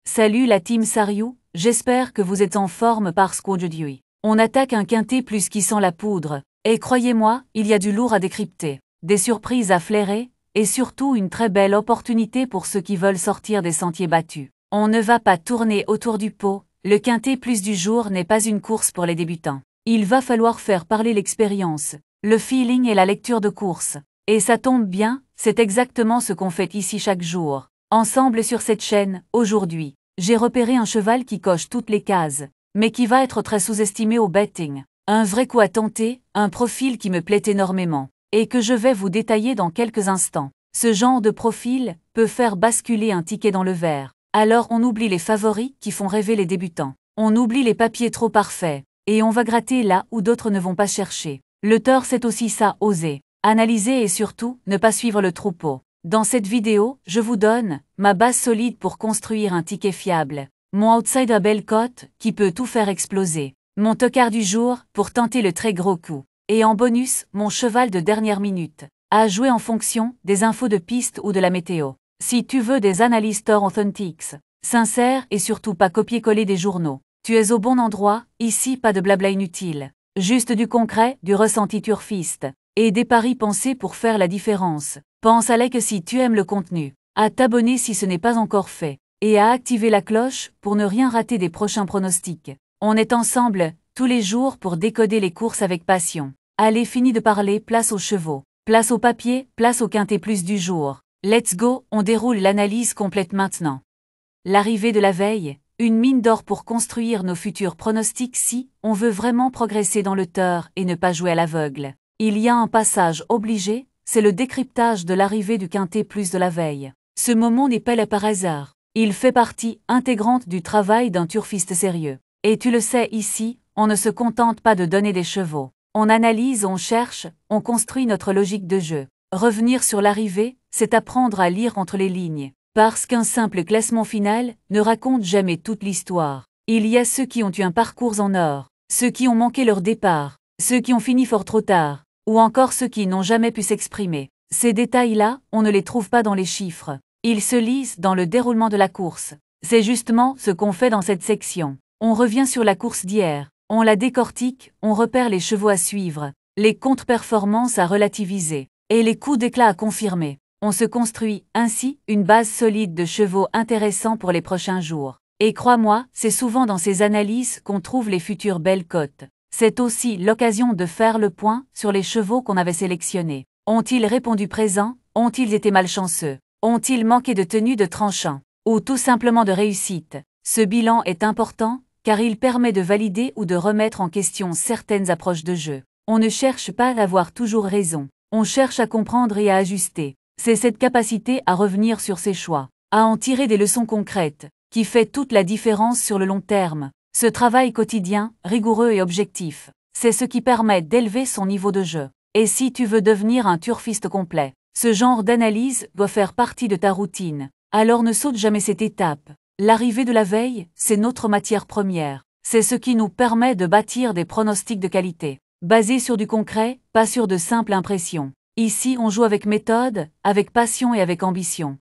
Salut la team Sariou, j'espère que vous êtes en forme parce qu'aujourd'hui, on attaque un quintet plus qui sent la poudre. Et croyez-moi, il y a du lourd à décrypter, des surprises à flairer, et surtout une très belle opportunité pour ceux qui veulent sortir des sentiers battus. On ne va pas tourner autour du pot, le quintet plus du jour n'est pas une course pour les débutants. Il va falloir faire parler l'expérience, le feeling et la lecture de course. Et ça tombe bien, c'est exactement ce qu'on fait ici chaque jour. Ensemble sur cette chaîne, aujourd'hui, j'ai repéré un cheval qui coche toutes les cases, mais qui va être très sous-estimé au betting. Un vrai coup à tenter, un profil qui me plaît énormément, et que je vais vous détailler dans quelques instants. Ce genre de profil peut faire basculer un ticket dans le vert. Alors on oublie les favoris qui font rêver les débutants. On oublie les papiers trop parfaits, et on va gratter là où d'autres ne vont pas chercher. Le tort c'est aussi ça, oser, analyser et surtout, ne pas suivre le troupeau. Dans cette vidéo, je vous donne ma base solide pour construire un ticket fiable, mon outsider belle cote qui peut tout faire exploser, mon tocard du jour pour tenter le très gros coup, et en bonus, mon cheval de dernière minute, à jouer en fonction des infos de piste ou de la météo. Si tu veux des analyses Store Authentics, sincères et surtout pas copier-coller des journaux, tu es au bon endroit, ici pas de blabla inutile, juste du concret, du ressenti turfiste, et des paris pensés pour faire la différence. Pense à liker si tu aimes le contenu, à t'abonner si ce n'est pas encore fait, et à activer la cloche pour ne rien rater des prochains pronostics. On est ensemble, tous les jours pour décoder les courses avec passion. Allez, fini de parler, place aux chevaux, place au papier, place au quintet plus du jour. Let's go, on déroule l'analyse complète maintenant. L'arrivée de la veille, une mine d'or pour construire nos futurs pronostics si on veut vraiment progresser dans le tort et ne pas jouer à l'aveugle. Il y a un passage obligé, c'est le décryptage de l'arrivée du quintet plus de la veille. Ce moment n'est pas là par hasard. Il fait partie intégrante du travail d'un turfiste sérieux. Et tu le sais ici, on ne se contente pas de donner des chevaux. On analyse, on cherche, on construit notre logique de jeu. Revenir sur l'arrivée, c'est apprendre à lire entre les lignes. Parce qu'un simple classement final ne raconte jamais toute l'histoire. Il y a ceux qui ont eu un parcours en or, ceux qui ont manqué leur départ, ceux qui ont fini fort trop tard, ou encore ceux qui n'ont jamais pu s'exprimer. Ces détails-là, on ne les trouve pas dans les chiffres. Ils se lisent dans le déroulement de la course. C'est justement ce qu'on fait dans cette section. On revient sur la course d'hier, on la décortique, on repère les chevaux à suivre, les contre-performances à relativiser, et les coups d'éclat à confirmer. On se construit, ainsi, une base solide de chevaux intéressants pour les prochains jours. Et crois-moi, c'est souvent dans ces analyses qu'on trouve les futures belles cotes. C'est aussi l'occasion de faire le point sur les chevaux qu'on avait sélectionnés. Ont-ils répondu présent? Ont-ils été malchanceux? Ont-ils manqué de tenue de tranchant? Ou tout simplement de réussite? Ce bilan est important, car il permet de valider ou de remettre en question certaines approches de jeu. On ne cherche pas à avoir toujours raison. On cherche à comprendre et à ajuster. C'est cette capacité à revenir sur ses choix, à en tirer des leçons concrètes, qui fait toute la différence sur le long terme. Ce travail quotidien, rigoureux et objectif, c'est ce qui permet d'élever son niveau de jeu. Et si tu veux devenir un turfiste complet, ce genre d'analyse doit faire partie de ta routine. Alors ne saute jamais cette étape. L'arrivée de la veille, c'est notre matière première. C'est ce qui nous permet de bâtir des pronostics de qualité, basés sur du concret, pas sur de simples impressions. Ici, on joue avec méthode, avec passion et avec ambition.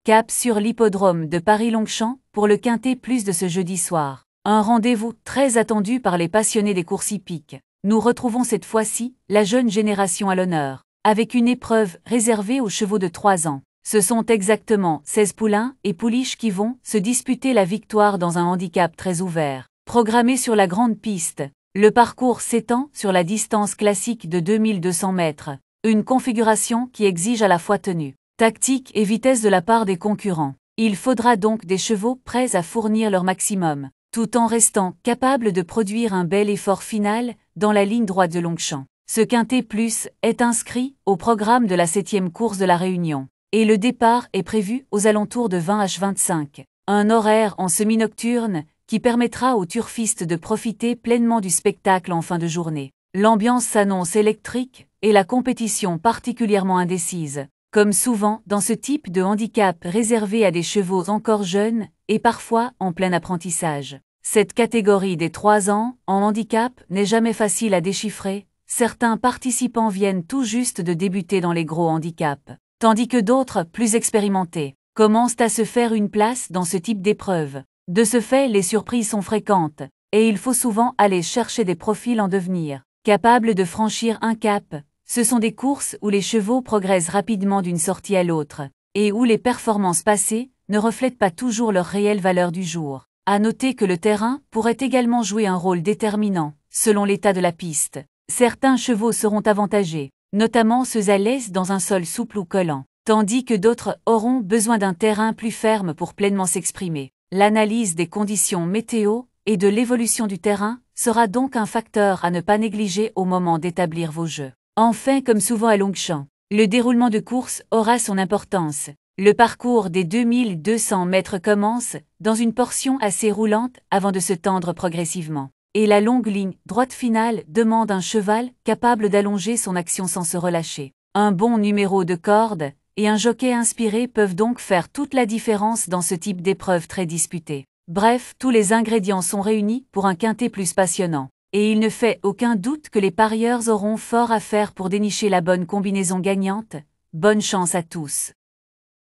Cap sur l'hippodrome de Paris-Longchamp pour le quintet plus de ce jeudi soir. Un rendez-vous très attendu par les passionnés des courses hippiques. Nous retrouvons cette fois-ci la jeune génération à l'honneur, avec une épreuve réservée aux chevaux de 3 ans. Ce sont exactement 16 poulains et pouliches qui vont se disputer la victoire dans un handicap très ouvert. Programmé sur la grande piste, le parcours s'étend sur la distance classique de 2200 mètres. Une configuration qui exige à la fois tenue, tactique et vitesse de la part des concurrents. Il faudra donc des chevaux prêts à fournir leur maximum, tout en restant capables de produire un bel effort final dans la ligne droite de Longchamp. Ce quintet plus est inscrit au programme de la 7e course de la Réunion, et le départ est prévu aux alentours de 20h25. Un horaire en semi-nocturne qui permettra aux turfistes de profiter pleinement du spectacle en fin de journée. L'ambiance s'annonce électrique et la compétition particulièrement indécise, comme souvent dans ce type de handicap réservé à des chevaux encore jeunes et parfois en plein apprentissage. Cette catégorie des 3 ans en handicap n'est jamais facile à déchiffrer. Certains participants viennent tout juste de débuter dans les gros handicaps, tandis que d'autres, plus expérimentés, commencent à se faire une place dans ce type d'épreuve. De ce fait, les surprises sont fréquentes, et il faut souvent aller chercher des profils en devenir, capables de franchir un cap. Ce sont des courses où les chevaux progressent rapidement d'une sortie à l'autre, et où les performances passées ne reflètent pas toujours leur réelle valeur du jour. À noter que le terrain pourrait également jouer un rôle déterminant, selon l'état de la piste. Certains chevaux seront avantagés, notamment ceux à l'aise dans un sol souple ou collant, tandis que d'autres auront besoin d'un terrain plus ferme pour pleinement s'exprimer. L'analyse des conditions météo et de l'évolution du terrain sera donc un facteur à ne pas négliger au moment d'établir vos jeux. Enfin, comme souvent à Longchamp, le déroulement de course aura son importance. Le parcours des 2200 mètres commence dans une portion assez roulante avant de se tendre progressivement. Et la longue ligne droite finale demande un cheval capable d'allonger son action sans se relâcher. Un bon numéro de corde et un jockey inspiré peuvent donc faire toute la différence dans ce type d'épreuve très disputée. Bref, tous les ingrédients sont réunis pour un quintet plus passionnant. Et il ne fait aucun doute que les parieurs auront fort à faire pour dénicher la bonne combinaison gagnante. Bonne chance à tous.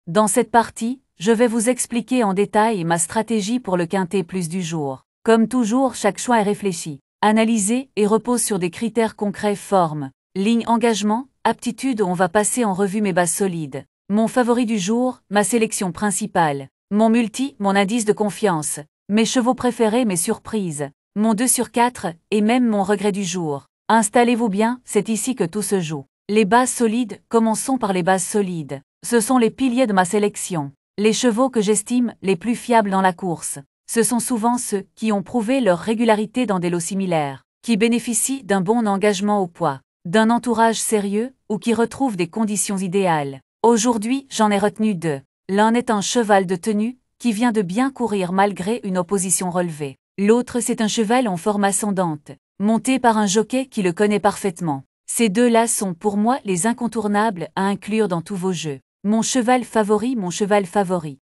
Dans cette partie, je vais vous expliquer en détail ma stratégie pour le quintet plus du jour. Comme toujours, chaque choix est réfléchi, analysé et repose sur des critères concrets: forme, ligne, engagement, aptitude. On va passer en revue mes bases solides. Mon favori du jour, ma sélection principale, mon multi, mon indice de confiance, mes chevaux préférés, mes surprises, mon 2 sur 4 et même mon regret du jour. Installez-vous bien, c'est ici que tout se joue. Les bases solides, commençons par les bases solides. Ce sont les piliers de ma sélection. Les chevaux que j'estime les plus fiables dans la course. Ce sont souvent ceux qui ont prouvé leur régularité dans des lots similaires, qui bénéficient d'un bon engagement au poids, d'un entourage sérieux ou qui retrouvent des conditions idéales. Aujourd'hui, j'en ai retenu 2. L'un est un cheval de tenue qui vient de bien courir malgré une opposition relevée. L'autre, c'est un cheval en forme ascendante, monté par un jockey qui le connaît parfaitement. Ces deux-là sont pour moi les incontournables à inclure dans tous vos jeux. Mon cheval favori,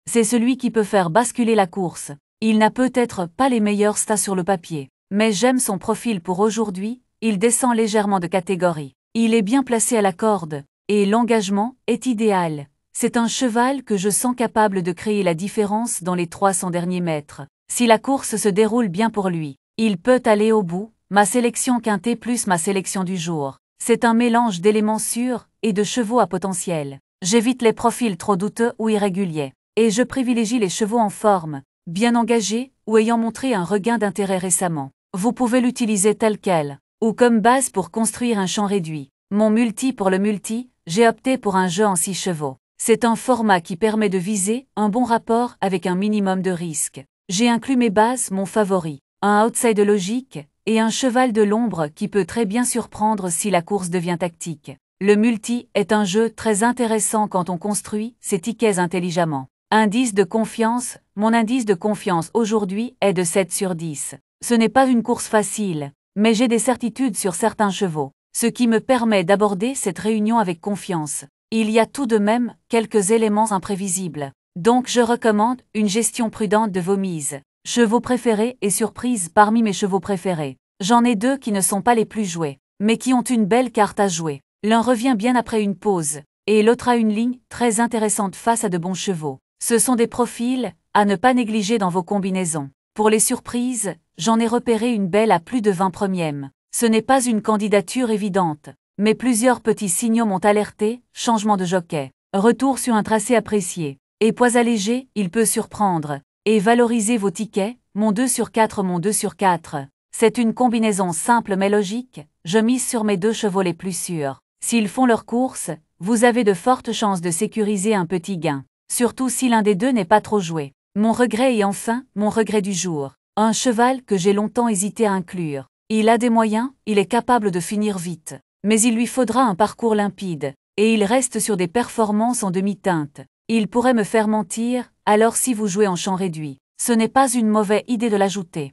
c'est celui qui peut faire basculer la course. Il n'a peut-être pas les meilleurs stats sur le papier, mais j'aime son profil pour aujourd'hui. Il descend légèrement de catégorie. Il est bien placé à la corde, et l'engagement est idéal. C'est un cheval que je sens capable de créer la différence dans les 300 derniers mètres. Si la course se déroule bien pour lui, il peut aller au bout. Ma sélection quintet plus ma sélection du jour. C'est un mélange d'éléments sûrs et de chevaux à potentiel. J'évite les profils trop douteux ou irréguliers. Et je privilégie les chevaux en forme, bien engagés ou ayant montré un regain d'intérêt récemment. Vous pouvez l'utiliser tel quel, ou comme base pour construire un champ réduit. Mon multi, pour le multi, j'ai opté pour un jeu en 6 chevaux. C'est un format qui permet de viser un bon rapport avec un minimum de risque. J'ai inclus mes bases, mon favori, un outside logique, et un cheval de l'ombre qui peut très bien surprendre si la course devient tactique. Le multi est un jeu très intéressant quand on construit ses tickets intelligemment. Indice de confiance, mon indice de confiance aujourd'hui est de 7 sur 10. Ce n'est pas une course facile, mais j'ai des certitudes sur certains chevaux, ce qui me permet d'aborder cette réunion avec confiance. Il y a tout de même quelques éléments imprévisibles. Donc je recommande une gestion prudente de vos mises. Chevaux préférés et surprises parmi mes chevaux préférés. J'en ai 2 qui ne sont pas les plus joués, mais qui ont une belle carte à jouer. L'un revient bien après une pause, et l'autre a une ligne très intéressante face à de bons chevaux. Ce sont des profils à ne pas négliger dans vos combinaisons. Pour les surprises, j'en ai repéré une belle à plus de 20 premièmes. Ce n'est pas une candidature évidente, mais plusieurs petits signaux m'ont alerté: changement de jockey, retour sur un tracé apprécié, et poids allégé, il peut surprendre. Et valorisez vos tickets, mon 2 sur 4, mon 2 sur 4. C'est une combinaison simple mais logique, je mise sur mes 2 chevaux les plus sûrs. S'ils font leur course, vous avez de fortes chances de sécuriser un petit gain, surtout si l'un des 2 n'est pas trop joué. Mon regret et enfin, mon regret du jour. Un cheval que j'ai longtemps hésité à inclure. Il a des moyens, il est capable de finir vite, mais il lui faudra un parcours limpide, et il reste sur des performances en demi-teinte. Il pourrait me faire mentir, alors si vous jouez en champ réduit, ce n'est pas une mauvaise idée de l'ajouter.